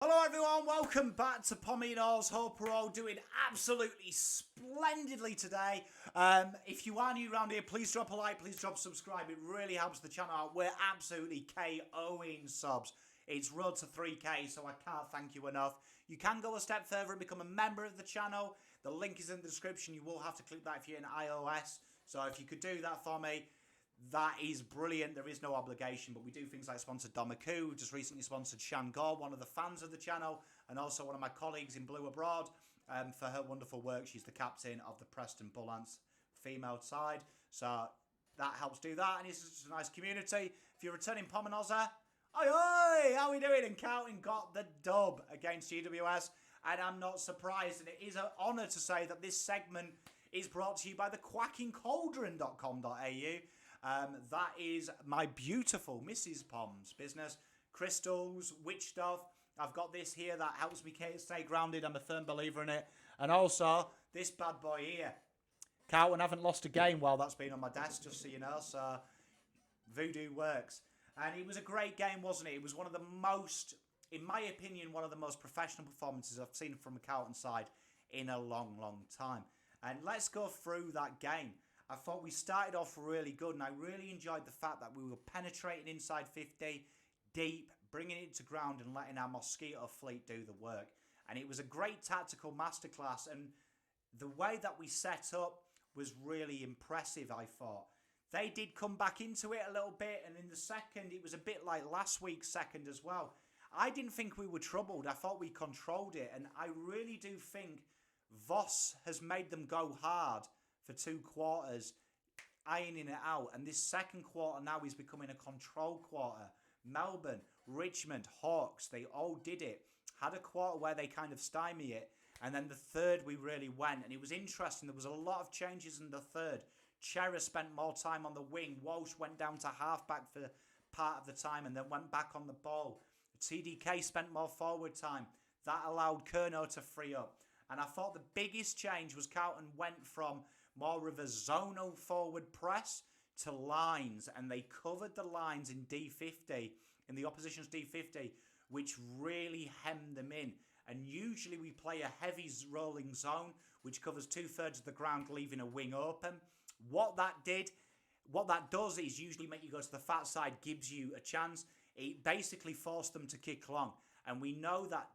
Hello everyone, welcome back to Pommyinoz. Hope we're all doing absolutely splendidly today. If you are new around here, please drop a like, please drop a subscribe. It really helps the channel out. We're absolutely KOing subs. It's road to 3K, so I can't thank you enough. You can go a step further and become a member of the channel. The link is in the description. You will have to click that if you're in iOS. So if you could do that for me, that is brilliant. There is no obligation, but we do things like sponsor Domaku, just recently sponsored Shan Gore, one of the fans of the channel, and also one of my colleagues in Blue Abroad for her wonderful work. She's the captain of the Preston Bullants female side, so that helps do that, and it's just a nice community. If you're returning Pommyinozer, oi, how we doing? And Carlton got the dub against GWS, and I'm not surprised, and it is an honour to say that this segment is brought to you by the quackingcauldron.com.au. That is my beautiful Mrs. Pom's business. Crystals, witch stuff. I've got this here that helps me stay grounded. I'm a firm believer in it. And also, this bad boy here. Carlton haven't lost a game while that's been on my desk, just so you know. So, voodoo works. And it was a great game, wasn't it? It was one of the most, in my opinion, one of the most professional performances I've seen from a Carlton side in a long, long time. And let's go through that game. I thought we started off really good, and I really enjoyed the fact that we were penetrating inside 50, deep, bringing it to ground and letting our mosquito fleet do the work. And it was a great tactical masterclass, and the way that we set up was really impressive, I thought. They did come back into it a little bit, and in the second, it was a bit like last week's second as well. I didn't think we were troubled. I thought we controlled it, and I really do think VOSS has made them go hard for 2 quarters, ironing it out. And this second quarter now is becoming a control quarter. Melbourne, Richmond, Hawks, they all did it. Had a quarter where they kind of stymie it. And then the third we really went. And it was interesting. There was a lot of changes in the third. Chera spent more time on the wing. Walsh went down to halfback for part of the time and then went back on the ball. TDK spent more forward time. That allowed Curnow to free up. And I thought the biggest change was Carlton went from more of a zonal forward press to lines, and they covered the lines in D50, in the opposition's D50, which really hemmed them in. And usually we play a heavy rolling zone, which covers 2/3 of the ground, leaving a wing open. What that does is usually make you go to the fat side, gives you a chance. It basically forced them to kick long. And we know that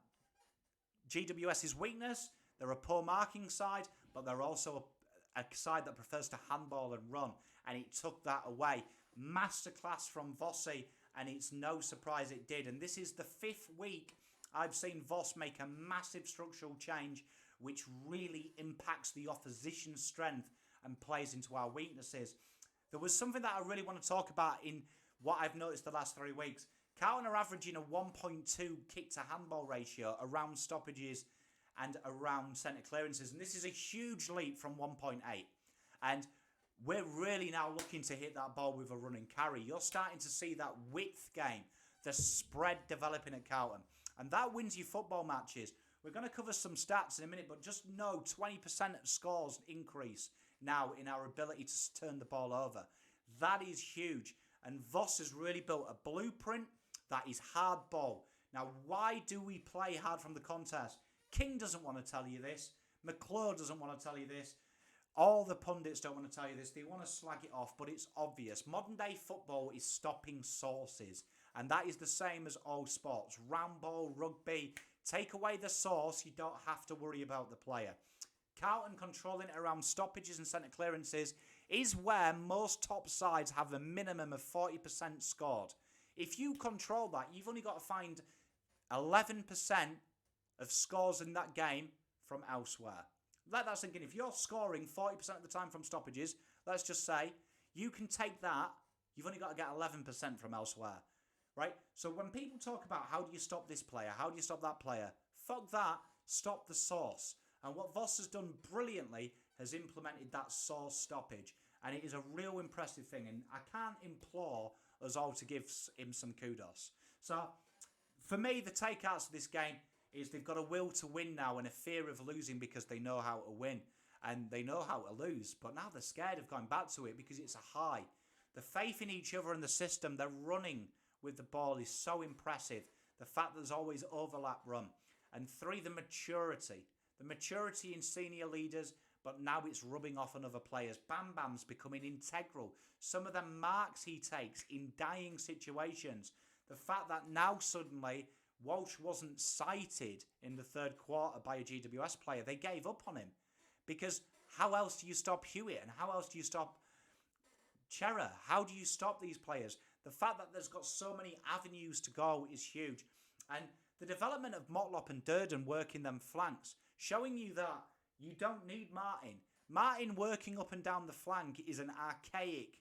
GWS's weakness, they're a poor marking side, but they're also a side that prefers to handball and run, and it took that away. Masterclass from VOSSYS, and it's no surprise it did. And this is the 5th week I've seen VOSS make a massive structural change, which really impacts the opposition's strength and plays into our weaknesses. There was something that I really want to talk about in what I've noticed the last 3 weeks. Carlton are averaging a 1.2 kick to handball ratio around stoppages and around centre clearances. And this is a huge leap from 1.8. And we're really now looking to hit that ball with a running carry. You're starting to see that width game, the spread developing at Carlton. And that wins you football matches. We're going to cover some stats in a minute, but just know 20% of scores increase now in our ability to turn the ball over. That is huge. And VOSS has really built a blueprint that is hard ball. Now, why do we play hard from the contest? King doesn't want to tell you this. McClure doesn't want to tell you this. All the pundits don't want to tell you this. They want to slag it off, but it's obvious. Modern day football is stopping sources, and that is the same as all sports. Round ball, rugby, take away the source, you don't have to worry about the player. Carlton controlling it around stoppages and centre clearances is where most top sides have a minimum of 40% scored. If you control that, you've only got to find 11% of scores in that game from elsewhere. Let that sink in. If you're scoring 40% of the time from stoppages, let's just say, you can take that, you've only got to get 11% from elsewhere. Right? So when people talk about how do you stop this player, how do you stop that player, fuck that, stop the source. And what VOSS has done brilliantly has implemented that source stoppage. And it is a real impressive thing. And I can't implore us all to give him some kudos. So for me, the takeouts of this game is they've got a will to win now and a fear of losing because they know how to win and they know how to lose. But now they're scared of going back to it because it's a high. The faith in each other and the system they're running with the ball is so impressive. The fact that there's always overlap run. And 3, the maturity. The maturity in senior leaders, but now it's rubbing off on other players. Bam Bam's becoming integral. Some of the marks he takes in dying situations. The fact that now suddenly Walsh wasn't cited in the third quarter by a GWS player. They gave up on him. Because how else do you stop Hewitt? And how else do you stop Chera? How do you stop these players? The fact that there's got so many avenues to go is huge. And the development of Motlop and Durden working them flanks, showing you that you don't need Martin. Martin working up and down the flank is an archaic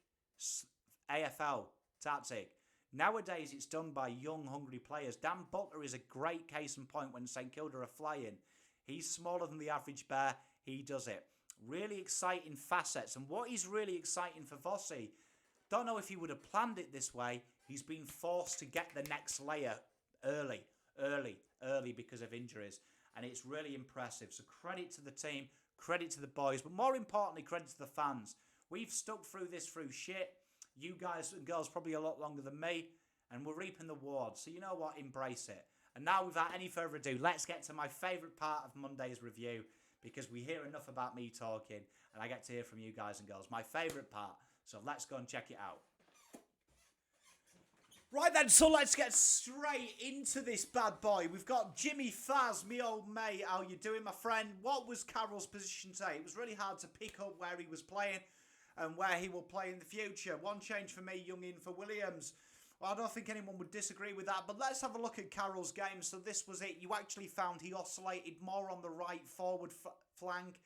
AFL tactic. Nowadays, it's done by young, hungry players. Dan Butler is a great case in point when St Kilda are flying. He's smaller than the average bear. He does it. Really exciting facets. And what is really exciting for VOSSYS, don't know if he would have planned it this way. He's been forced to get the next layer early because of injuries. And it's really impressive. So credit to the team, credit to the boys, but more importantly, credit to the fans. We've stuck through this through shit. You guys and girls probably a lot longer than me, and we're reaping the rewards. So you know what? Embrace it. And now, without any further ado, let's get to my favourite part of Monday's review, because we hear enough about me talking, and I get to hear from you guys and girls. My favourite part. So let's go and check it out. Right then, so let's get straight into this bad boy. We've got Jimmy Faz, me old mate. How you doing, my friend? What was Carroll's position today? It was really hard to pick up where he was playing and where he will play in the future. One change for me, Young in for Williams. Well, I don't think anyone would disagree with that, but let's have a look at Carroll's game. So this was it. You actually found he oscillated more on the right forward flank,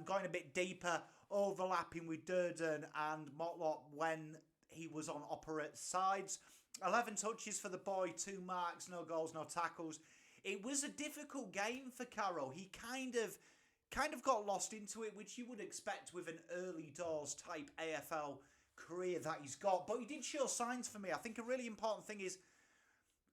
going a bit deeper, overlapping with Durden and Motlop when he was on opposite sides. 11 touches for the boy, 2 marks, no goals, no tackles. It was a difficult game for Carroll. He kind of got lost into it, which you would expect with an early doors type AFL career that he's got. But he did show signs for me. I think a really important thing is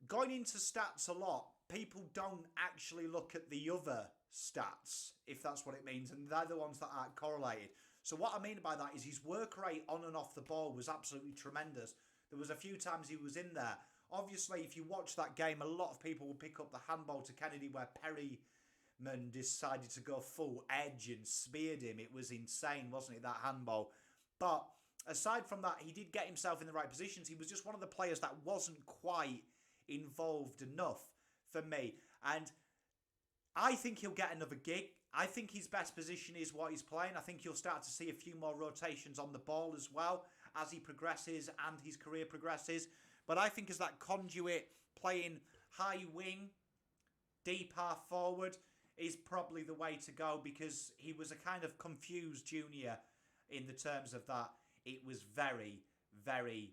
going into stats a lot, people don't actually look at the other stats, if that's what it means, and they're the ones that aren't correlated. So what I mean by that is his work rate on and off the ball was absolutely tremendous. There was a few times he was in there. Obviously, if you watch that game, a lot of people will pick up the handball to Kennedy where Perryman decided to go full edge and speared him. It was insane, wasn't it, that handball? But aside from that, he did get himself in the right positions. He was just one of the players that wasn't quite involved enough for me. And I think he'll get another gig. I think his best position is what he's playing. I think you'll start to see a few more rotations on the ball as well as he progresses and his career progresses. But I think as that conduit playing high wing, deep half forward is probably the way to go, because he was a kind of confused junior in the terms of that. It was very, very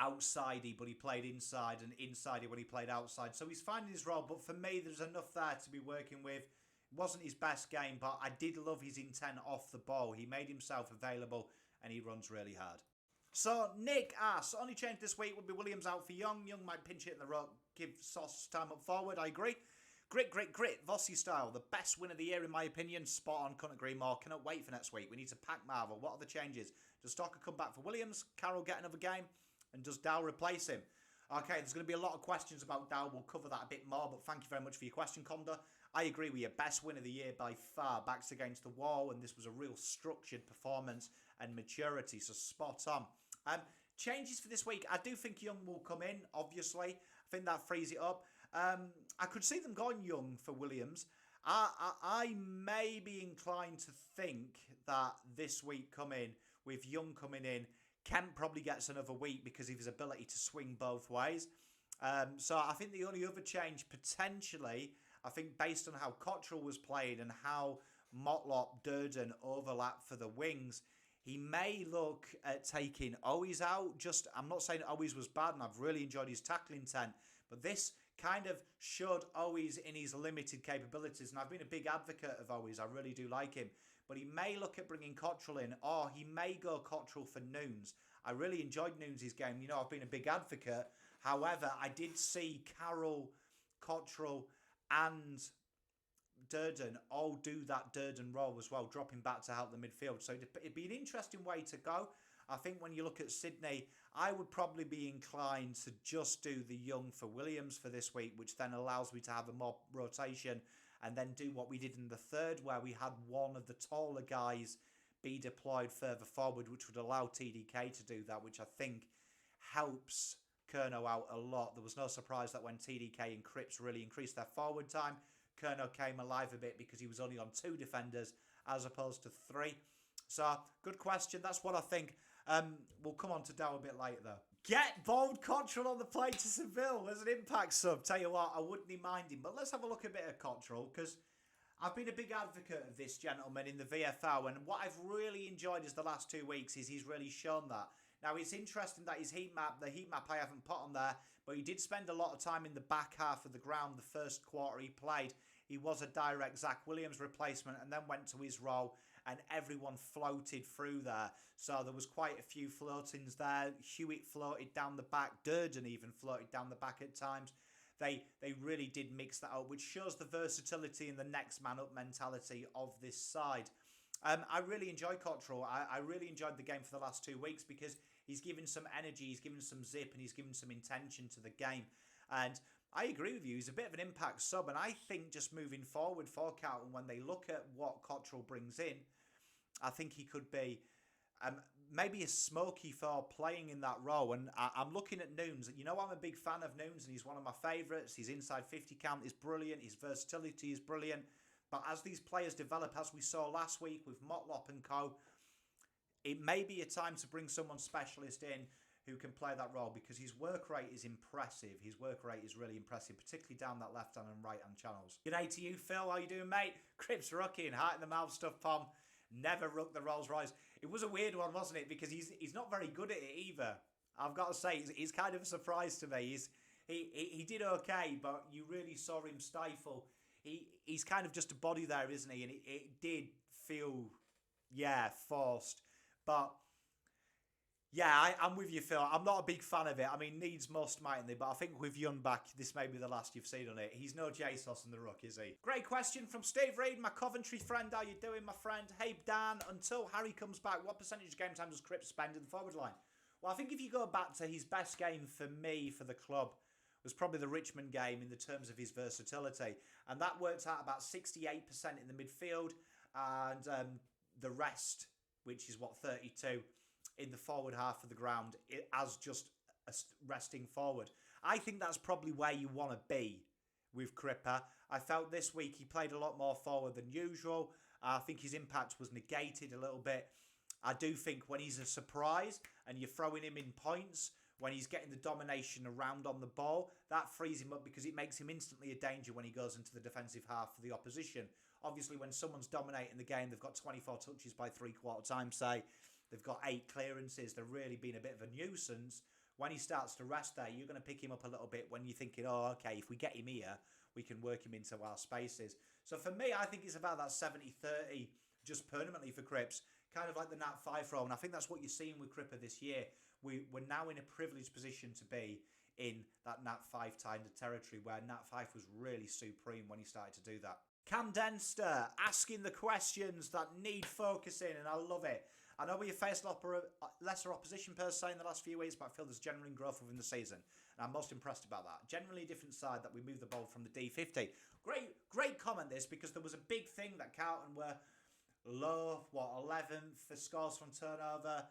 outsidey, but he played inside, and insidey when he played outside. So he's finding his role, but for me, there's enough there to be working with. It wasn't his best game, but I did love his intent off the ball. He made himself available, and he runs really hard. So Nick asks, only change this week would be Williams out for Young. Young might pinch it in the ruck, give Sauce time up forward. I agree. Grit, VOSSYS style. The best win of the year, in my opinion. Spot on, couldn't agree more. Cannot wait for next week. We need to pack Marvel. What are the changes? Does Stocker come back for Williams? Carroll get another game? And does Dow replace him? Okay, there's going to be a lot of questions about Dow. We'll cover that a bit more, but thank you very much for your question, Conda. I agree with you. Best win of the year by far. Backs against the wall, and this was a real structured performance and maturity, so spot on. Changes for this week. I do think Young will come in, obviously. I think that frees it up. I could see them going Young for Williams. I may be inclined to think that this week coming, with Young coming in, Kent probably gets another week because of his ability to swing both ways. So I think the only other change potentially, I think based on how Cottrell was played and how Motlop, Durden overlap for the wings, he may look at taking Owens out. I'm not saying Owens was bad, and I've really enjoyed his tackling intent, but this kind of showed Owens in his limited capabilities, and I've been a big advocate of Owens. I really do like him. But he may look at bringing Cottrell in, or he may go Cottrell for Noons. I really enjoyed Noons' game. You know, I've been a big advocate. However, I did see Carroll, Cottrell, and Durden all do that Durden role as well, dropping back to help the midfield. So it'd be an interesting way to go. I think when you look at Sydney, I would probably be inclined to just do the young for Williams for this week, which then allows me to have a more rotation and then do what we did in the third, where we had one of the taller guys be deployed further forward, which would allow TDK to do that, which I think helps Curnow out a lot. There was no surprise that when TDK and Cripps really increased their forward time, Curnow came alive a bit because he was only on 2 defenders as opposed to 3. So, good question. That's what I think. We'll come on to Dow a bit later, though. Get Bold Cottrell on the play to Seville as an impact sub. Tell you what, I wouldn't mind him. But let's have a look a bit at Cottrell, because I've been a big advocate of this gentleman in the VFL. And what I've really enjoyed is the last 2 weeks is he's really shown that. Now, it's interesting that his heat map, the heat map I haven't put on there, but he did spend a lot of time in the back half of the ground the first quarter he played. He was a direct Zach Williams replacement and then went to his role, and everyone floated through there. So there was quite a few floatings there. Hewitt floated down the back. Durden even floated down the back at times. They really did mix that up, which shows the versatility and the next man up mentality of this side. I really enjoy Cottrell. I really enjoyed the game for the last 2 weeks because he's given some energy, he's given some zip, and he's given some intention to the game. And I agree with you, he's a bit of an impact sub, and I think just moving forward for Carlton, when they look at what Cottrell brings in, I think he could be maybe a smoky for playing in that role. And I'm looking at Nunes. You know, I'm a big fan of Nunes, and he's one of my favourites. His inside 50 count is brilliant. His versatility is brilliant. But as these players develop, as we saw last week with Motlop and co, it may be a time to bring someone specialist in who can play that role, because his work rate is impressive. His work rate is really impressive, particularly down that left-hand and right-hand channels. Good day to you, Phil. How you doing, mate? Cripps rookie and heart in the mouth stuff, Pom. Never rooked the Rolls Royce. It was a weird one, wasn't it? Because he's not very good at it either. I've got to say, it's kind of a surprise to me. He did okay, but you really saw him stifle. He's kind of just a body there, isn't he? And it did feel, forced. But, I'm with you, Phil. I'm not a big fan of it. I mean, needs must, mightn't they? But I think with Young back, this may be the last you've seen on it. He's no Jesus in the ruck, is he? Great question from Steve Reed, my Coventry friend. How you doing, my friend? Hey, Dan, until Harry comes back, what percentage of game time does Cripps spend in the forward line? Well, I think if you go back to his best game for me, for the club, was probably the Richmond game in the terms of his versatility. And that worked out about 68% in the midfield, and the rest, which is 32, in the forward half of the ground as just a resting forward. I think that's probably where you want to be with Cripper. I felt this week he played a lot more forward than usual. I think his impact was negated a little bit. I do think when he's a surprise and you're throwing him in points, when he's getting the domination around on the ball, that frees him up because it makes him instantly a danger when he goes into the defensive half for the opposition. Obviously, when someone's dominating the game, they've got 24 touches by three-quarter time, say. They've got 8 clearances. They're really being a bit of a nuisance. When he starts to rest there, you're going to pick him up a little bit when you're thinking, oh, okay, if we get him here, we can work him into our spaces. So for me, I think it's about that 70-30 just permanently for Cripps, kind of like the Nat 5 role. And I think that's what you're seeing with Cripper this year. We're now in a privileged position to be in that Nat 5 kind of territory where Nat 5 was really supreme when he started to do that. Cam Denster asking the questions that need focusing, and I love it. I know we have faced lesser opposition per se in the last few weeks, but I feel there's genuine growth within the season. And I'm most impressed about that. Generally a different side that we move the ball from the D50. Great comment this, because there was a big thing that Carlton were low, 11th for scores from turnover,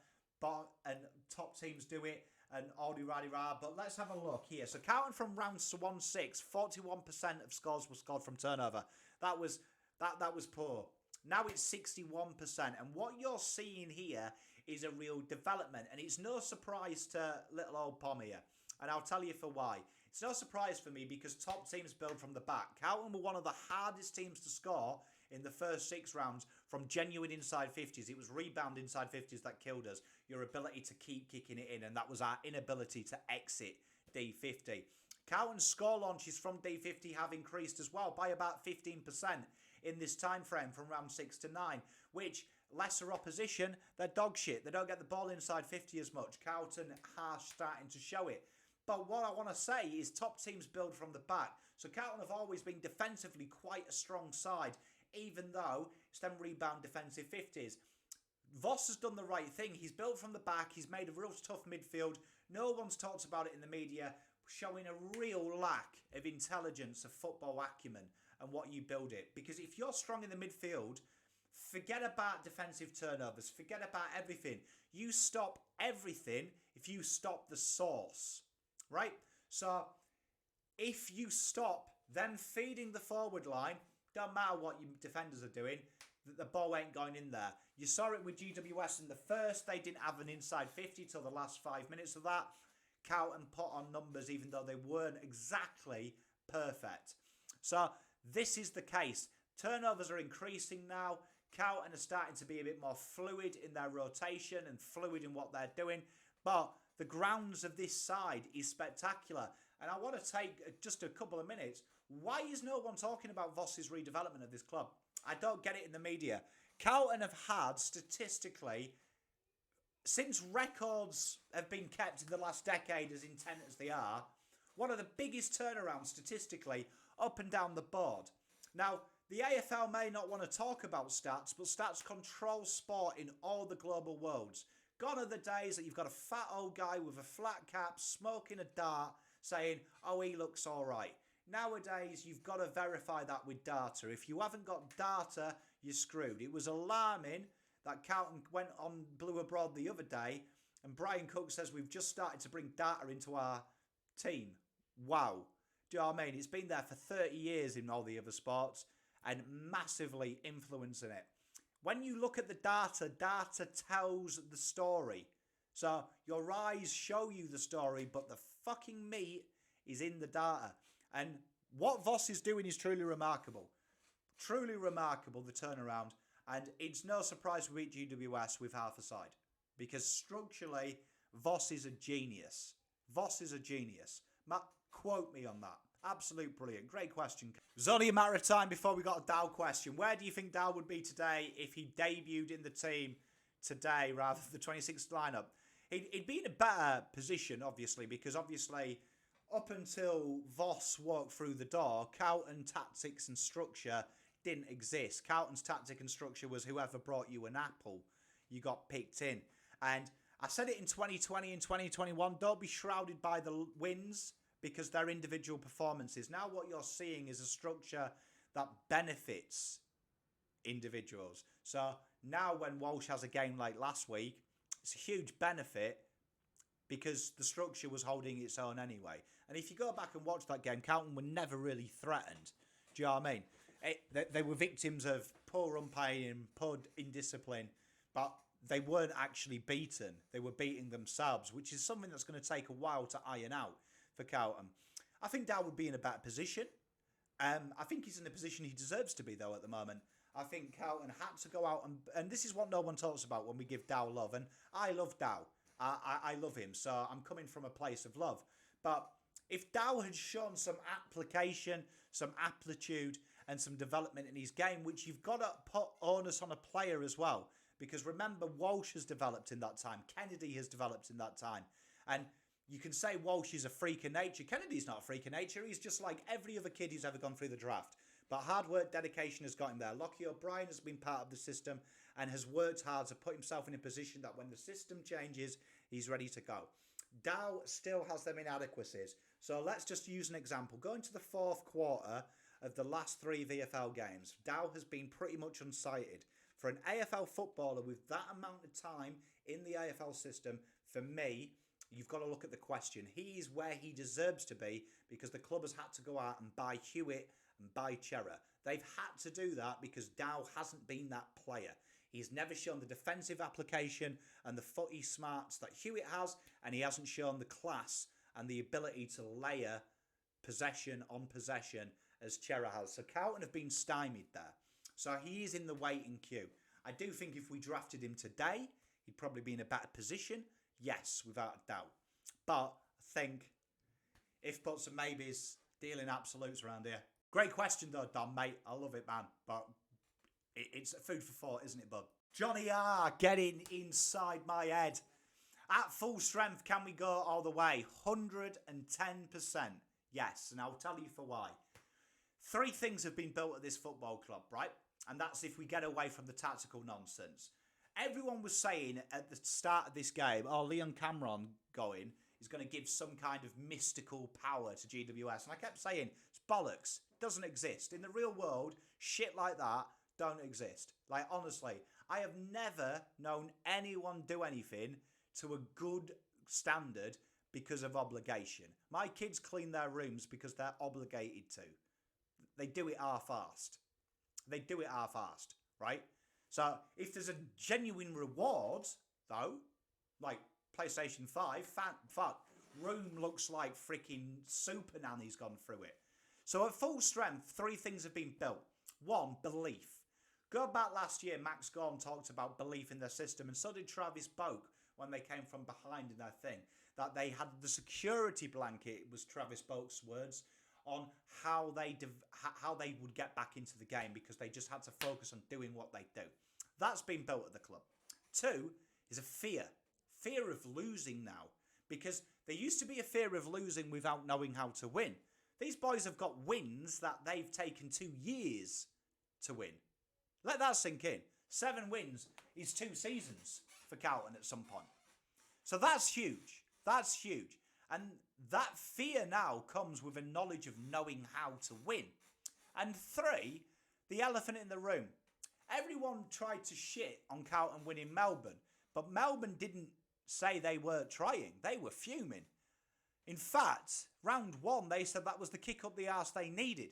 and top teams do it, and all do rah. But let's have a look here. So Carlton from round 1-6, 41% of scores were scored from turnover. That was poor. Now it's 61%, and what you're seeing here is a real development, and it's no surprise to little old Pommyinoz, and I'll tell you for why. It's no surprise for me because top teams build from the back. Carlton were one of the hardest teams to score in the first 6 rounds from genuine inside 50s. It was rebound inside 50s that killed us. Your ability to keep kicking it in, and that was our inability to exit D50. Carlton's score launches from D50 have increased as well by about 15% in this time frame from round 6 to 9, which lesser opposition, they're dog shit. They don't get the ball inside 50 as much. Carlton harsh starting to show it. But what I want to say is top teams build from the back. So Carlton have always been defensively quite a strong side, even though it's them rebound defensive 50s. Voss has done the right thing. He's built from the back. He's made a real tough midfield. No one's talked about it in the media, showing a real lack of intelligence, of football acumen, and what you build it. Because if you're strong in the midfield, forget about defensive turnovers. Forget about everything. You stop everything if you stop the source, right? So if you stop them feeding the forward line, don't matter what your defenders are doing, the ball ain't going in there. You saw it with GWS in the first. They didn't have an inside 50 till the last 5 minutes of that. Carlton put on numbers even though they weren't exactly perfect. So this is the case. Turnovers are increasing now. Carlton are starting to be a bit more fluid in their rotation and fluid in what they're doing. But the grounds of this side is spectacular. And I want to take just a couple of minutes. Why is no one talking about VOSSYS redevelopment of this club? I don't get it in the media. Carlton have had, statistically, since records have been kept in the last decade as intent as they are, one of the biggest turnarounds statistically up and down the board. Now, the AFL may not want to talk about stats, but stats control sport in all the global worlds. Gone are the days that you've got a fat old guy with a flat cap smoking a dart saying, oh, he looks all right. Nowadays, you've got to verify that with data. If you haven't got data, you're screwed. It was alarming that Carlton went on Blue Abroad the other day, and Brian Cook says we've just started to bring data into our team. Wow. Do you know what I mean? It's been there for 30 years in all the other sports and massively influencing it. When you look at the data, data tells the story. So your eyes show you the story, but the fucking meat is in the data. And what Voss is doing is truly remarkable. Truly remarkable, the turnaround. And it's no surprise we beat GWS with half a side. Because structurally, Voss is a genius. Voss is a genius. Matt, quote me on that. Absolute brilliant. Great question. There's only a matter of time before we got a Dow question. Where do you think Dow would be today if he debuted in the team today rather than the 26th lineup? He'd be in a better position, obviously, because obviously up until Voss walked through the door, Carlton tactics and structure didn't exist. Carlton's tactic and structure was whoever brought you an apple, you got picked in. And I said it in 2020 and 2021, don't be shrouded by the wins because they're individual performances. Now what you're seeing is a structure that benefits individuals. So now when Walsh has a game like last week, it's a huge benefit because the structure was holding its own anyway. And if you go back and watch that game, Carlton were never really threatened. Do you know what I mean? They were victims of poor umpiring, poor indiscipline, but they weren't actually beaten. They were beating themselves, which is something that's going to take a while to iron out for Carlton. I think Dow would be in a better position. I think he's in a position he deserves to be, though, at the moment. I think Carlton had to go out and this is what no one talks about when we give Dow love. And I love Dow. I love him, so I'm coming from a place of love. But if Dow had shown some application, some aptitude, and some development in his game, which you've got to put onus on a player as well. Because remember, Walsh has developed in that time. Kennedy has developed in that time. And you can say Walsh is a freak of nature. Kennedy's not a freak of nature. He's just like every other kid who's ever gone through the draft. But hard work, dedication has got him there. Lockie O'Brien has been part of the system and has worked hard to put himself in a position that when the system changes, he's ready to go. Dow still has them inadequacies. So let's just use an example. Going to the fourth quarter of the last 3 VFL games, Dow has been pretty much unsighted. For an AFL footballer with that amount of time in the AFL system, for me, you've got to look at the question. He is where he deserves to be because the club has had to go out and buy Hewitt and buy Whittaker. They've had to do that because Dow hasn't been that player. He's never shown the defensive application and the footy smarts that Hewitt has, and he hasn't shown the class and the ability to layer possession on possession as Whittaker has. So Carlton have been stymied there. So he is in the waiting queue. I do think if we drafted him today, he'd probably be in a better position. Yes, without a doubt. But I think if buts and maybes, dealing absolutes around here. Great question though, Dom, mate. I love it, man. But it's food for thought, isn't it, bud? Johnny R, getting inside my head. At full strength, can we go all the way? 110%. Yes, and I'll tell you for why. 3 things have been built at this football club, right? And that's if we get away from the tactical nonsense. everyone was saying at the start of this game, oh, Leon Cameron going is going to give some kind of mystical power to GWS. And I kept saying, it's bollocks. It doesn't exist. In the real world, shit like that don't exist. Like, honestly, I have never known anyone do anything to a good standard because of obligation. My kids clean their rooms because they're obligated to. They do it half-assed. They do it half-assed, right? So if there's a genuine reward, though, like PlayStation 5, fuck, room looks like freaking Super Nanny's gone through it. So at full strength, 3 things have been built. 1, belief. Go back last year, Max Gorn talked about belief in their system, and so did Travis Boak when they came from behind in their thing. That they had the security blanket, was Travis Boak's words, on how they would get back into the game because they just had to focus on doing what they do. That's been built at the club. 2 is a fear. Fear of losing now. Because there used to be a fear of losing without knowing how to win. These boys have got wins that they've taken 2 years to win. Let that sink in. 7 wins is 2 seasons for Carlton at some point. So that's huge. That's huge. And that fear now comes with a knowledge of knowing how to win. And 3, the elephant in the room. Everyone tried to shit on Carlton winning Melbourne, but Melbourne didn't say they weren't trying. They were fuming. In fact, round 1, they said that was the kick up the arse they needed.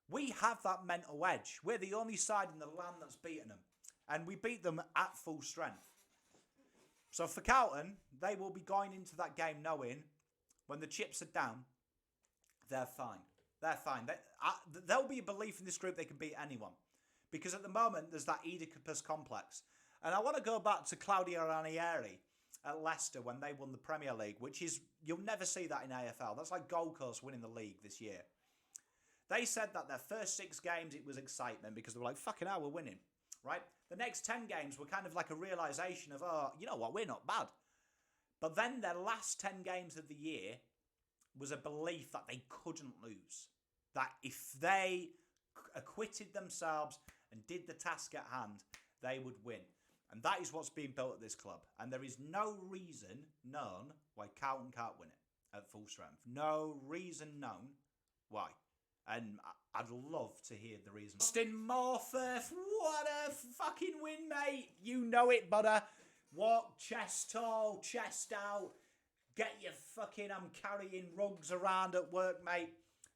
We have that mental edge. We're the only side in the land that's beaten them. And we beat them at full strength. So for Carlton, they will be going into that game knowing when the chips are down, they're fine. They're fine. There'll be a belief in this group they can beat anyone. Because at the moment, there's that Oedipus complex. And I want to go back to Claudio Ranieri at Leicester when they won the Premier League, which is, you'll never see that in AFL. That's like Gold Coast winning the league this year. They said that their first 6 games, it was excitement because they were like, fucking hell, we're winning, right? The next 10 games were kind of like a realisation of, oh, you know what, we're not bad. But then their last 10 games of the year was a belief that they couldn't lose. That if they acquitted themselves and did the task at hand, they would win. And that is what's being built at this club. And there is no reason known why Carlton can't win it at full strength. No reason known why. And I'd love to hear the reason. Austin Morforth, what a fucking win, mate. You know it, budder. Walk chest tall, chest out. Get your fucking, I'm carrying rugs around at work, mate.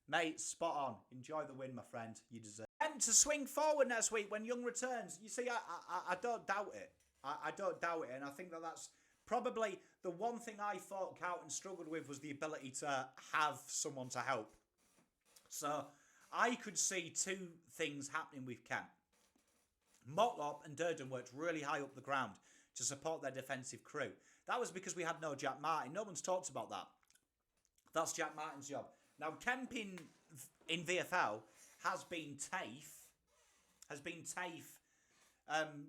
Mate, spot on. Enjoy the win, my friend. You deserve it. And to swing forward next week when Young returns. You see, I don't doubt it. I don't doubt it. And I think that that's probably the one thing I thought Carlton struggled with was the ability to have someone to help. So I could see 2 things happening with Kent. Motlop and Durden worked really high up the ground to support their defensive crew. That was because we had no Jack Martin. No one's talked about that. That's Jack Martin's job. Now, Kemp in VFL has been TAFE.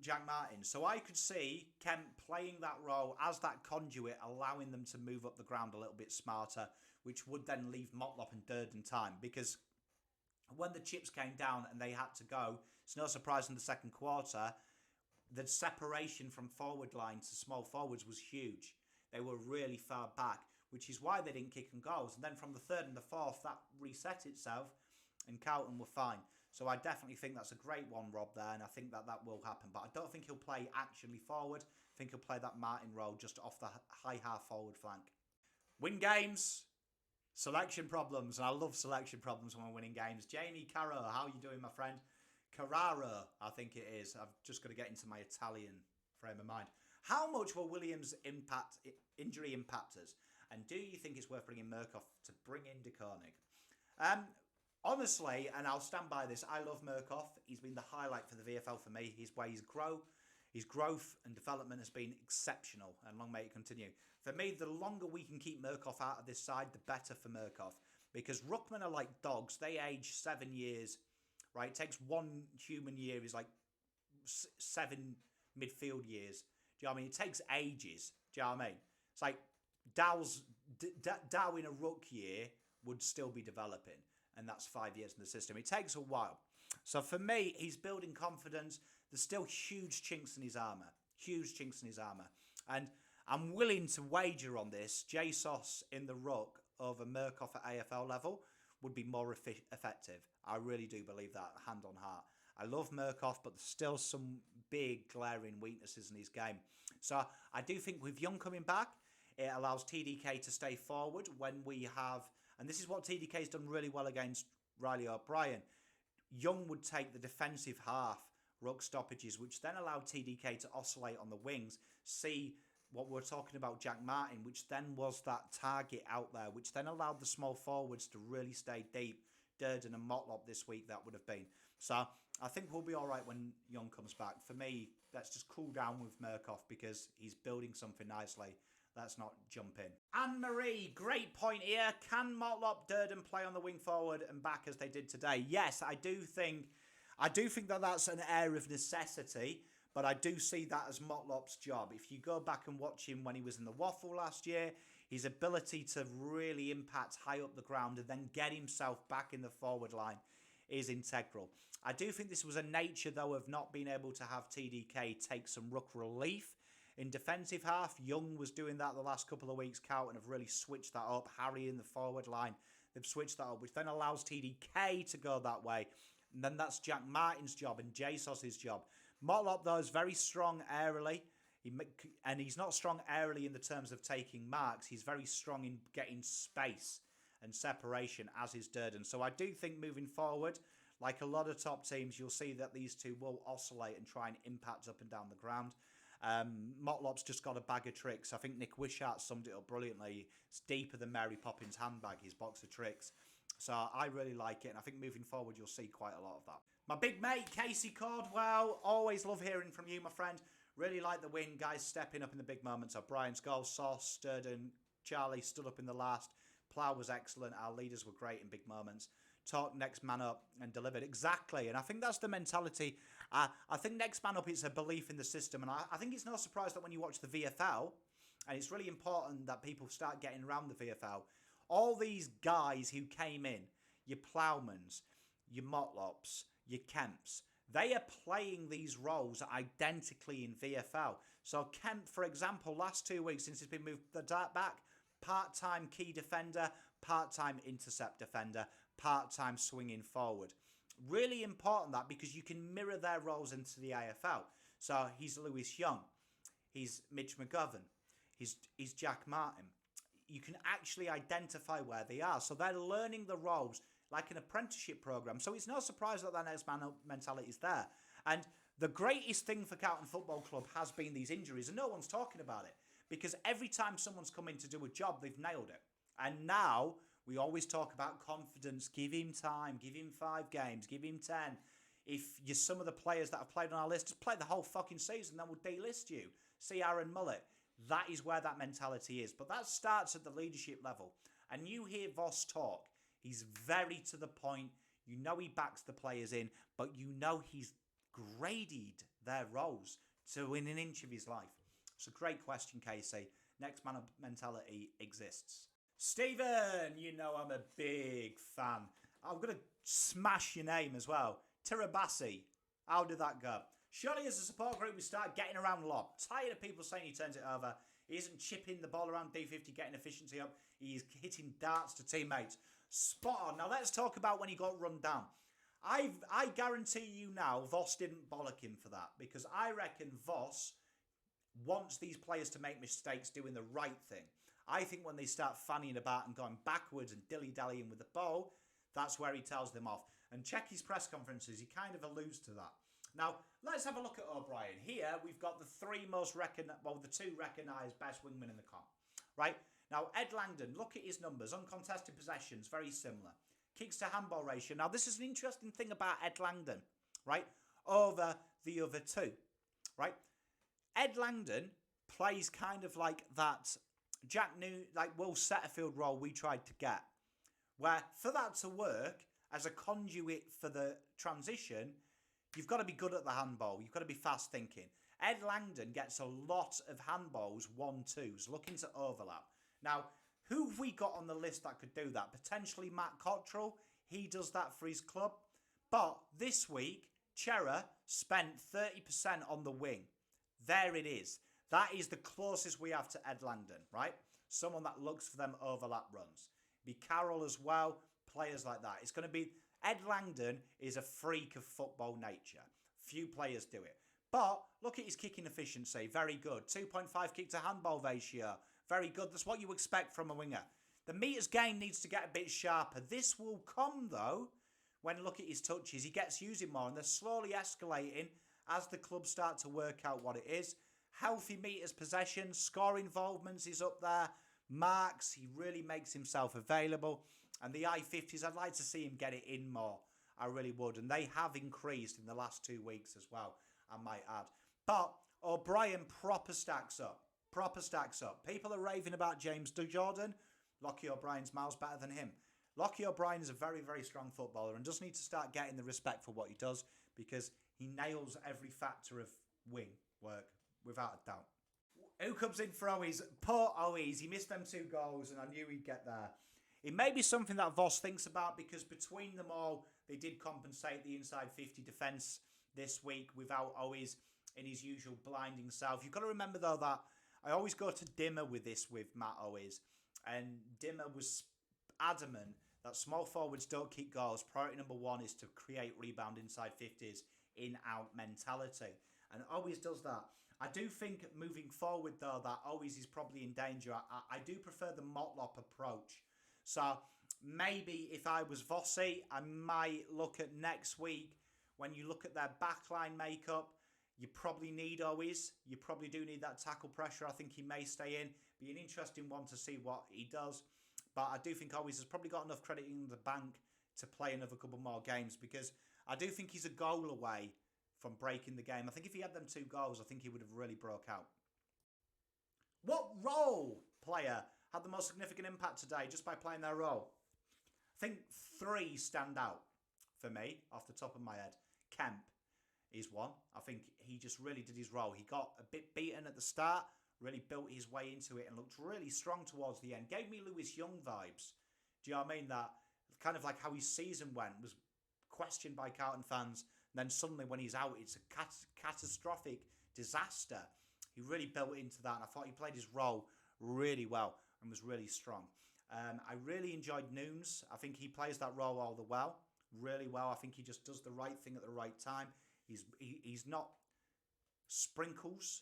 Jack Martin. So I could see Kemp playing that role as that conduit, allowing them to move up the ground a little bit smarter, which would then leave Motlop and Durden time. Because when the chips came down and they had to go, it's no surprise in the second quarter, the separation from forward line to small forwards was huge. They were really far back, which is why they didn't kick on goals. And then from the 3rd and the 4th, that reset itself, and Carlton were fine. So I definitely think that's a great one, Rob, there, and I think that will happen. But I don't think he'll play actually forward. I think he'll play that Martin role just off the high half forward flank. Win games, selection problems, and I love selection problems when we're winning games. Jamie Caro, how are you doing, my friend? Carraro, I think it is. I've just got to get into my Italian frame of mind. How much will Williams' injury impact us? And do you think it's worth bringing Murkoff to bring in De Koning? Honestly, and I'll stand by this, I love Murkoff. He's been the highlight for the VFL for me. His growth and development has been exceptional, and long may it continue. For me, the longer we can keep Murkoff out of this side, the better for Murkoff. Because Ruckman are like dogs. They age 7 years, right? It takes 1 human year is like 7 midfield years. Do you know what I mean? It takes ages. Do you know what I mean? It's like Dow in a ruck year would still be developing, and that's 5 years in the system. It takes a while. So for me, he's building confidence. There's still huge chinks in his armour. Huge chinks in his armour. And I'm willing to wager on this. JSOS in the ruck over Murkoff at AFL level would be more effective. I really do believe that, hand on heart. I love Murkoff, but there's still some big glaring weaknesses in his game. So I do think with Young coming back, it allows TDK to stay forward when we have, and this is what TDK's done really well against Riley O'Brien. Young would take the defensive half ruck stoppages, which then allow TDK to oscillate on the wings, see what we're talking about Jack Martin, which then was that target out there, which then allowed the small forwards to really stay deep. Durden and Motlop this week, that would have been. So I think we'll be all right when Young comes back. For me, let's just cool down with Murkoff because he's building something nicely. Let's not jump in. Anne-Marie, great point here. Can Motlop, Durden play on the wing forward and back as they did today? Yes, I do think that that's an air of necessity, but I do see that as Motlop's job. If you go back and watch him when he was in the Waffle last year, his ability to really impact high up the ground and then get himself back in the forward line is integral. I do think this was a nature, though, of not being able to have TDK take some ruck relief in defensive half. Young was doing that the last couple of weeks. Carlton have really switched that up. Harry in the forward line, they've switched that up, which then allows TDK to go that way. And then that's Jack Martin's job and JSOS's job. Motlop, though, is very strong aerially. And he's not strong aerially in the terms of taking marks. He's very strong in getting space and separation, as is Durden. So I do think moving forward, like a lot of top teams, you'll see that these two will oscillate and try and impact up and down the ground. Motlop's just got a bag of tricks. I think Nick Wishart summed it up brilliantly. It's deeper than Mary Poppins' handbag, his box of tricks. So I really like it, and I think moving forward you'll see quite a lot of that. My big mate, Casey Cordwell. Always love hearing from you, my friend. Really like the win. Guys stepping up in the big moments. O'Brien's goal, Sauce, Durden, Charlie stood up in the last. Plough was excellent. Our leaders were great in big moments. Talk next man up and delivered. Exactly. And I think that's the mentality. I think next man up is a belief in the system. And I think it's no surprise that when you watch the VFL, and it's really important that people start getting around the VFL, all these guys who came in, your Ploughmans, your Motlops, your Kemps, they are playing these roles identically in VFL. So Kemp, for example, last 2 weeks since he's been moved back, part-time key defender, part-time intercept defender, part-time swinging forward. Really important that, because you can mirror their roles into the AFL. So he's Lewis Young, he's Mitch McGovern, he's Jack Martin. You can actually identify where they are. So they're learning the roles like an apprenticeship program. So it's no surprise that that next man up mentality is there. And the greatest thing for Carlton Football Club has been these injuries, and no one's talking about it, because every time someone's come in to do a job, they've nailed it. And now we always talk about confidence. Give him time. Give him 5 games. Give him 10. If you're some of the players that have played on our list, just play the whole fucking season, then we'll delist you. See Aaron Mullet. That is where that mentality is. But that starts at the leadership level. And you hear Voss talk. He's very to the point. You know he backs the players in, but you know he's graded their roles to within an inch of his life. It's a great question, Casey. Next man up mentality exists. Stephen, you know I'm a big fan. I'm going to smash your name as well. Tirabassi. How did that go? Surely as a support group we start getting around a lot. Tired of people saying he turns it over. He isn't chipping the ball around D50, getting efficiency up. He's hitting darts to teammates. Spot on. Now let's talk about when he got run down. I guarantee you now Voss didn't bollock him for that, because I reckon Voss wants these players to make mistakes doing the right thing. I think when they start fannying about and going backwards and dilly-dallying with the ball, that's where he tells them off. And check his press conferences, he kind of alludes to that. Now, let's have a look at O'Brien. Here, we've got the 2 recognised best wingmen in the comp, right? Now, Ed Langdon, look at his numbers. Uncontested possessions, very similar. Kicks to handball ratio. Now, this is an interesting thing about Ed Langdon, right? Over the other 2, right? Ed Langdon plays kind of like that Will Setterfield role we tried to get, where for that to work as a conduit for the transition, you've got to be good at the handball. You've got to be fast thinking. Ed Langdon gets a lot of handballs, 1-2s, looking to overlap. Now, who have we got on the list that could do that? Potentially Matt Cottrell. He does that for his club. But this week, Chera spent 30% on the wing. there it is. That is the closest we have to Ed Langdon, right? Someone that looks for them overlap runs. Be Carroll as well, players like that. It's going to be... Ed Langdon is a freak of football nature. Few players do it. But look at his kicking efficiency. Very good. 2.5 kick to handball ratio. Very good. That's what you expect from a winger. The metres gain needs to get a bit sharper. This will come, though, when look at his touches. He gets using more, and they're slowly escalating as the clubs start to work out what it is. Healthy metres possession, score involvements is up there. Marks, he really makes himself available. And the I-50s, I'd like to see him get it in more. I really would. And they have increased in the last 2 weeks as well, I might add. But O'Brien proper stacks up. Proper stacks up. People are raving about James Jordan. Lockie O'Brien's miles better than him. Lockie O'Brien is a very, very strong footballer and does need to start getting the respect for what he does because he nails every factor of wing work, without a doubt. Who comes in for Owens? Poor Owens. He missed them 2 goals and I knew he'd get there. It may be something that Voss thinks about because between them all, they did compensate the inside 50 defence this week without Owens in his usual blinding self. You've got to remember, though, that I always go to Dimmer with this with Matt Owens. And Dimmer was adamant that small forwards don't kick goals. Priority number 1 is to create rebound inside 50s, in-out mentality. And Owens does that. I do think moving forward, though, that Owens is probably in danger. I do prefer the Motlop approach. So maybe if I was VOSSYS, I might look at next week. When you look at their backline makeup, you probably need Owens. You probably do need that tackle pressure. I think he may stay in. Be an interesting one to see what he does. But I do think Owens has probably got enough credit in the bank to play another couple more games because I do think he's a goal away from breaking the game. I think if he had them 2 goals, I think he would have really broke out. What role player had the most significant impact today just by playing their role? I think 3 stand out for me off the top of my head. Kemp is one. I think he just really did his role. He got a bit beaten at the start, really built his way into it and looked really strong towards the end. Gave me Lewis Young vibes. Do you know what I mean? That kind of like how his season went was questioned by Carlton fans. And then suddenly when he's out, it's a catastrophic disaster. He really built into that. And I thought he played his role really well and was really strong. I really enjoyed Nunes. I think he plays that role all the well, really well. I think he just does the right thing at the right time. He's not sprinkles,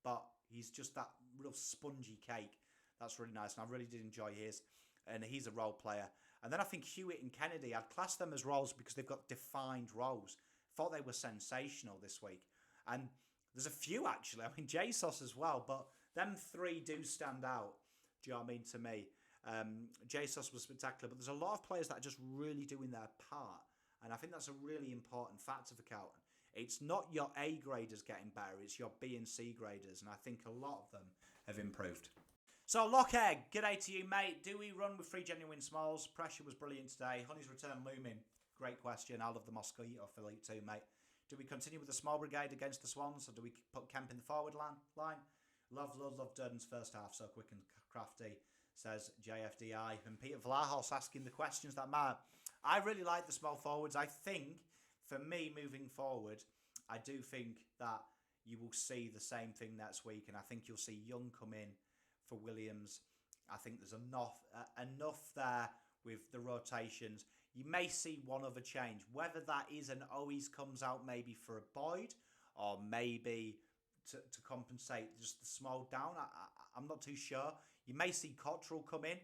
but he's just that real spongy cake. That's really nice, and I really did enjoy his. And he's a role player. And then I think Hewitt and Kennedy, I'd class them as roles because they've got defined roles. Thought they were sensational this week. And there's a few, actually. I mean, JSOS as well, but them 3 do stand out. Do you know what I mean, to me? JSOS was spectacular, but there's a lot of players that are just really doing their part. And I think that's a really important factor for Carlton. It's not your A graders getting better, it's your B and C graders. And I think a lot of them have improved. So, Lockegg, g'day to you, mate. Do we run with 3 genuine smalls? Pressure was brilliant today. Honey's return looming. Great question. I love the Mosquito Philippe too, mate. Do we continue with the small brigade against the Swans, or do we put Kemp in the forward line? Love Durden's first half, so quick and crafty, says JFDI. And Peter Vlahos asking the questions that matter. I really like the small forwards. I think, for me, moving forward, I do think that you will see the same thing next week, and I think you'll see Young come in for Williams. I think there's enough there with the rotations. You may see one other change. Whether that is an Owens comes out maybe for a Boyd, or maybe to compensate just the small down. I'm not too sure. You may see Cottrell come in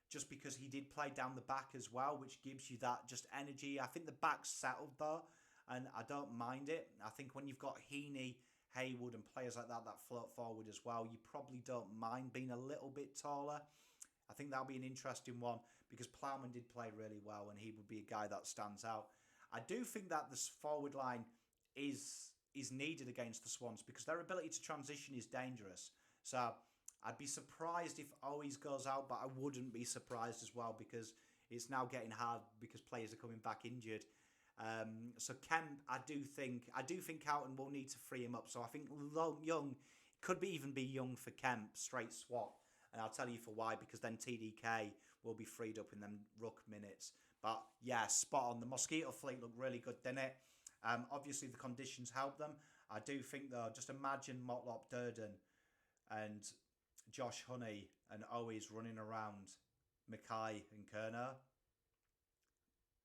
just because he did play down the back as well, which gives you that just energy. I think the back's settled though, and I don't mind it. I think when you've got Heaney, Hayward and players like that float forward as well, you probably don't mind being a little bit taller. I think that'll be an interesting one because Plowman did play really well and he would be a guy that stands out. I do think that this forward line is needed against the Swans because their ability to transition is dangerous. So I'd be surprised if Owens goes out, but I wouldn't be surprised as well because it's now getting hard because players are coming back injured. So Kemp, I do think Carlton will need to free him up. So I think Young could even be Young for Kemp, straight swap. And I'll tell you for why, because then TDK will be freed up in them ruck minutes. But yeah, spot on. The Mosquito fleet looked really good, didn't it? Obviously, the conditions help them. I do think, though, just imagine Motlop Durden and Josh Honey and Owens running around Mackay and Kerner.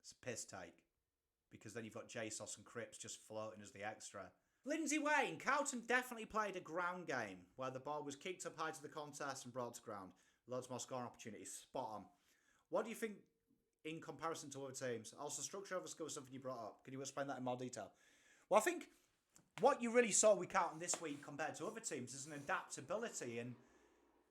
It's a piss take. Because then you've got JSOS and Cripps just floating as the extra. Lindsay Wayne, Carlton definitely played a ground game where the ball was kicked up high to the contest and brought to ground. Loads more scoring opportunities. Spot on. What do you think in comparison to other teams? Also, structure over skill is something you brought up. Can you explain that in more detail? Well, I think what you really saw with Carlton this week compared to other teams is an adaptability. And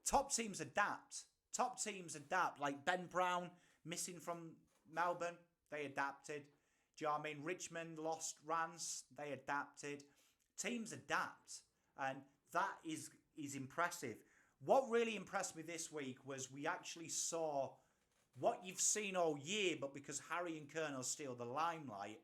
top teams adapt. Top teams adapt. Like Ben Brown missing from Melbourne. They adapted. Do you know what I mean? Richmond lost Rance. They adapted. Teams adapt. And that is impressive. What really impressed me this week was we actually saw what you've seen all year, but because Harry and Colonel steal the limelight,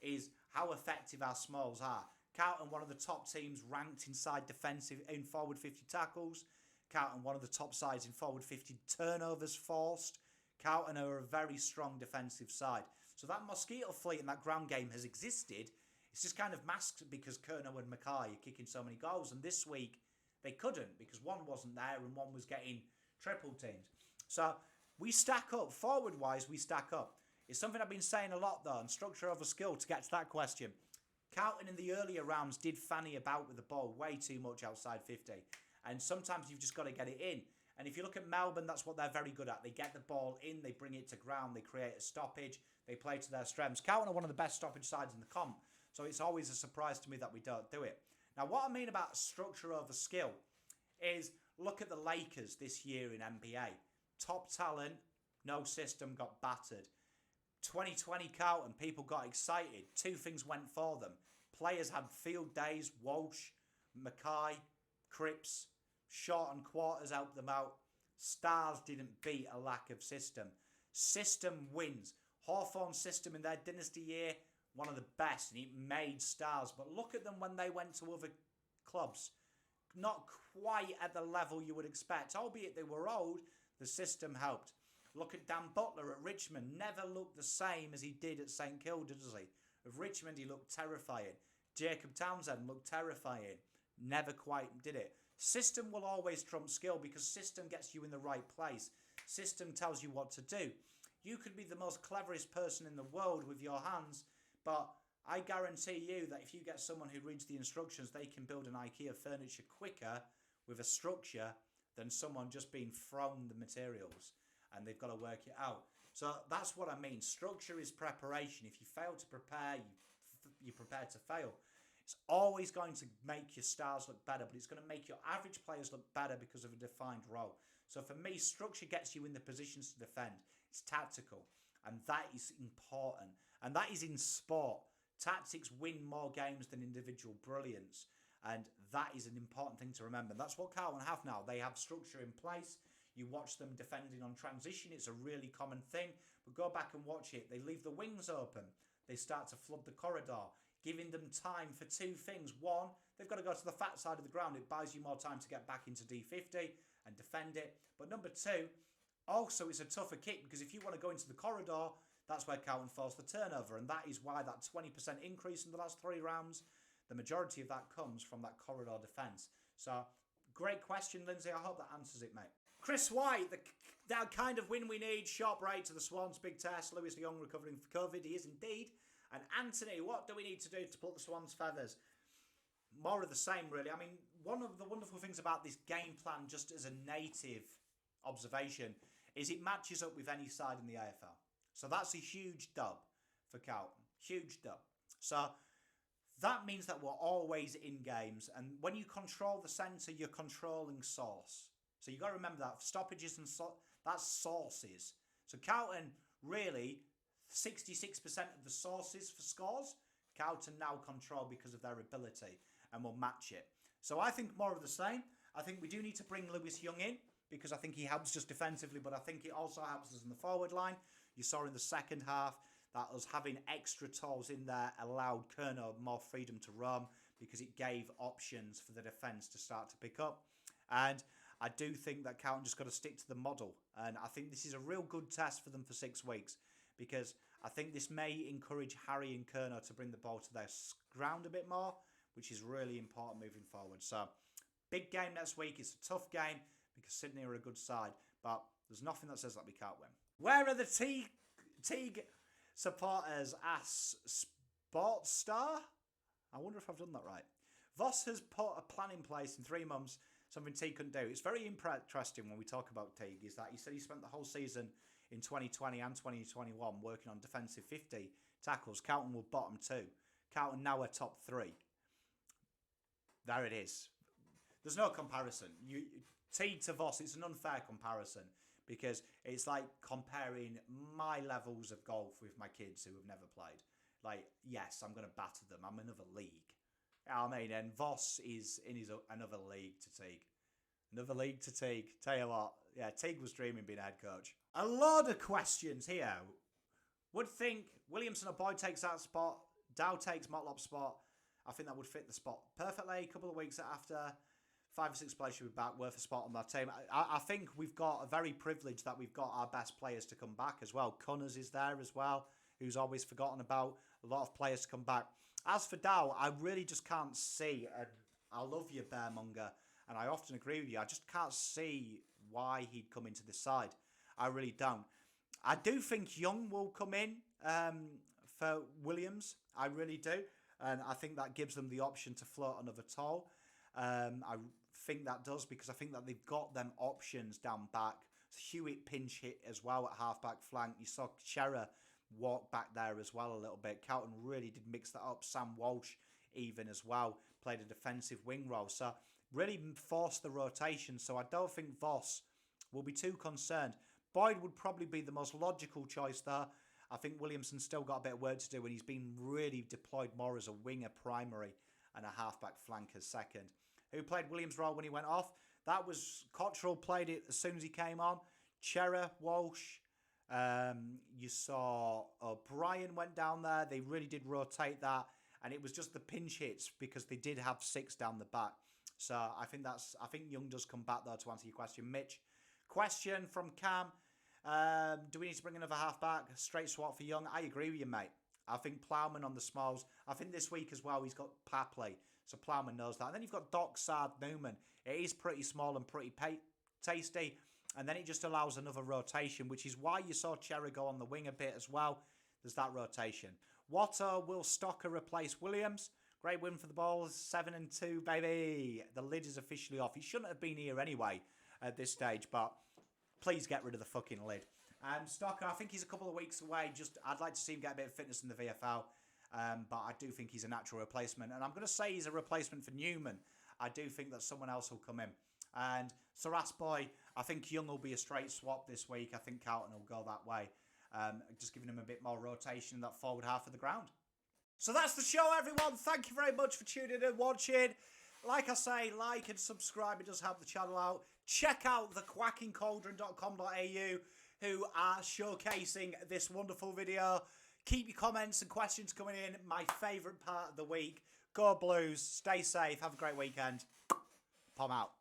is how effective our smalls are. Carlton, one of the top teams ranked inside defensive in forward 50 tackles. Carlton, one of the top sides in forward 50 turnovers forced. Carlton are a very strong defensive side. So that mosquito fleet in that ground game has existed. It's just kind of masked because Kerno and Mackay are kicking so many goals. And this week, they couldn't because one wasn't there and one was getting triple teamed. So we stack up. Forward-wise, we stack up. It's something I've been saying a lot, though, and structure over skill to get to that question. Carlton in the earlier rounds did fanny about with the ball way too much outside 50. And sometimes you've just got to get it in. And if you look at Melbourne, that's what they're very good at. They get the ball in, they bring it to ground, they create a stoppage, they play to their strengths. Carlton are one of the best stoppage sides in the comp. So it's always a surprise to me that we don't do it. Now, what I mean about structure over skill is look at the Lakers this year in NBA. Top talent, no system, got battered. 2020 Carlton, people got excited. Two things went for them. Players had field days. Walsh, Mackay, Cripps, short and quarters helped them out. Stars didn't beat a lack of system. System wins. Hawthorn's system in their dynasty year, one of the best, and it made stars. But look at them when they went to other clubs. Not quite at the level you would expect. Albeit they were old, the system helped. Look at Dan Butler at Richmond. Never looked the same as he did at St Kilda, does he? Of Richmond, he looked terrifying. Jacob Townsend looked terrifying. Never quite did it. System will always trump skill because system gets you in the right place. System tells you what to do. You could be the most cleverest person in the world with your hands, but I guarantee you that if you get someone who reads the instructions, they can build an IKEA furniture quicker with a structure than someone just being thrown the materials and they've got to work it out. So that's what I mean. Structure is preparation. If you fail to prepare, you're prepared to fail. It's always going to make your stars look better, but it's going to make your average players look better because of a defined role. So for me, structure gets you in the positions to defend. It's tactical, and that is important. And that is in sport. Tactics win more games than individual brilliance, and that is an important thing to remember. And that's what Carlton have now. They have structure in place. You watch them defending on transition. It's a really common thing. But go back and watch it. They leave the wings open. They start to flood the corridor, giving them time for two things. One, they've got to go to the fat side of the ground. It buys you more time to get back into D50 and defend it. But number two, also it's a tougher kick because if you want to go into the corridor, that's where Carlton forced the turnover. And that is why that 20% increase in the last 3 rounds, the majority of that comes from that corridor defence. So, great question, Lindsay. I hope that answers it, mate. Chris White, that kind of win we need. Short break to the Swans, big test. Lewis Young recovering from COVID. He is indeed. And Anthony, what do we need to do to pull the Swans' feathers? More of the same, really. I mean, one of the wonderful things about this game plan, just as a native observation, is it matches up with any side in the AFL. So that's a huge dub for Carlton. Huge dub. So that means that we're always in games. And when you control the centre, you're controlling source. So you've got to remember that. Stoppages and that's sources. So Carlton, really, 66% of the sources for scores, Carlton now control because of their ability. And we'll match it. So I think more of the same. I think we do need to bring Lewis Young in because I think he helps just defensively, but I think it also helps us in the forward line. You saw in the second half that us having extra tolls in there allowed Kerno more freedom to roam because it gave options for the defence to start to pick up. And I do think that Carlton just got to stick to the model. And I think this is a real good test for them for 6 weeks because I think this may encourage Harry and Kerno to bring the ball to their ground a bit more, which is really important moving forward. So, big game next week. It's a tough game because Sydney are a good side, but there's nothing that says that we can't win. Where are the Teague supporters? Asks Sportstar. I wonder if I've done that right. Voss has put a plan in place in 3 months, something Teague couldn't do. It's very interesting when we talk about Teague, is that he said he spent the whole season in 2020 and 2021 working on defensive 50 tackles. Carlton were bottom 2. Carlton now are top 3. There it is. There's no comparison. Teague to Voss, it's an unfair comparison because it's like comparing my levels of golf with my kids who have never played. Like, yes, I'm going to batter them. I'm another league. I mean, and Voss is in another league to Teague. Another league to Teague. Tell you what, yeah, Teague was dreaming being a head coach. A lot of questions here. Would think Williamson or Boyd takes that spot. Dow takes Motlop's spot. I think that would fit the spot perfectly. A couple of weeks after, 5 or 6 players should be back, worth a spot on that team. I think we've got a very privileged that we've got our best players to come back as well. Connors is there as well, who's always forgotten about. A lot of players to come back. As for Dow, I really just can't see, and I love you, Bearmonger, and I often agree with you, I just can't see why he'd come into this side. I really don't. I do think Young will come in for Williams. I really do. And I think that gives them the option to float another toll. I think that does, because I think that they've got them options down back. Hewitt pinch hit as well at half-back flank. You saw Shearer walk back there as well a little bit. Carlton really did mix that up. Sam Walsh even as well played a defensive wing role. So really forced the rotation. So I don't think Voss will be too concerned. Boyd would probably be the most logical choice there. I think Williamson's still got a bit of work to do, and he's been really deployed more as a winger primary and a half-back flanker second. Who played Williams' role when he went off? That was Cottrell, played it as soon as he came on. Shearer, Walsh. You saw O'Brien went down there. They really did rotate that, and it was just the pinch hits because they did have 6 down the back. So I think Young does come back though to answer your question, Mitch. Question from Cam. Do we need to bring another half-back? Straight swap for Young? I agree with you, mate. I think Plowman on the smalls. I think this week as well he's got Papley. So Plowman knows that. And then you've got Docksard Newman. It is pretty small and pretty tasty. And then it just allows another rotation, which is why you saw Cherry go on the wing a bit as well. There's that rotation. Watto will Stocker replace Williams. Great win for the Balls. 7-2, baby. The lid is officially off. He shouldn't have been here anyway at this stage, but please get rid of the fucking lid. Stocker, I think he's a couple of weeks away. I'd like to see him get a bit of fitness in the VFL. But I do think he's a natural replacement. And I'm going to say he's a replacement for Newman. I do think that someone else will come in. And Saras Boy, I think Young will be a straight swap this week. I think Carlton will go that way. Just giving him a bit more rotation in that forward half of the ground. So that's the show, everyone. Thank you very much for tuning in and watching. Like I say, like and subscribe. It does help the channel out. Check out the quackingcauldron.com.au who are showcasing this wonderful video. Keep your comments and questions coming in. My favourite part of the week. Go Blues. Stay safe. Have a great weekend. Pom out.